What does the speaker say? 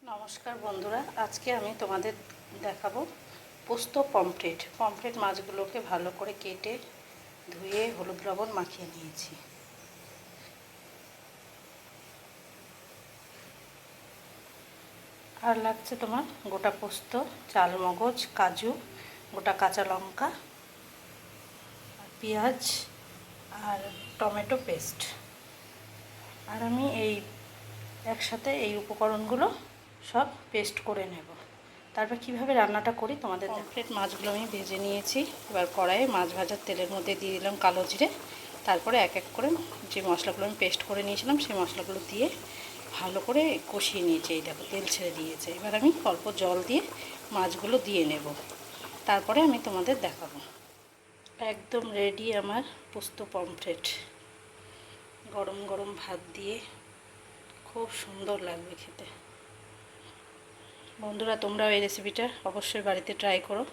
নমস্কার বন্ধুরা, আজকে আমি তোমাদের দেখাবো পোস্ত পমফ্রেট মাছগুলোকে ভালো করে কেটে ধুয়ে হলুদ লবণ মাখিয়ে নিয়েছি। আর লাগছে তোমার গোটা পোস্ত, চালমগজ, কাজু, গোটা কাঁচা লঙ্কা, পেঁয়াজ আর টমেটো পেস্ট। আর আমি একসাথে এই উপকরণগুলো সব পেস্ট করে নেব। তারপর কিভাবে রান্নাটা করি তোমাদের পমফ্রেট মাছগুলো আমি ভেজে নিয়েছি। এবার কড়াইয়ে মাছ ভাজার তেলের মধ্যে দিয়ে দিলাম কালো জিরে। তারপরে এক এক করে যে মশলাগুলো আমি পেস্ট করে নিয়েছিলাম সেই মশলাগুলো দিয়ে ভালো করে কষিয়ে নিয়েছি। এই দেখো তেল ছেড়ে দিয়েছে। এবার আমি অল্প জল দিয়ে মাছগুলো দিয়ে নেব, তারপরে আমি তোমাদের দেখাবো। একদম রেডি আমার পোস্ত পমফ্রেট। গরম গরম ভাত দিয়ে খুব সুন্দর লাগবে খেতে। বন্ধুরা, তোমরাও এই রেসিপিটা অবশ্যই বাড়িতে ট্রাই করো।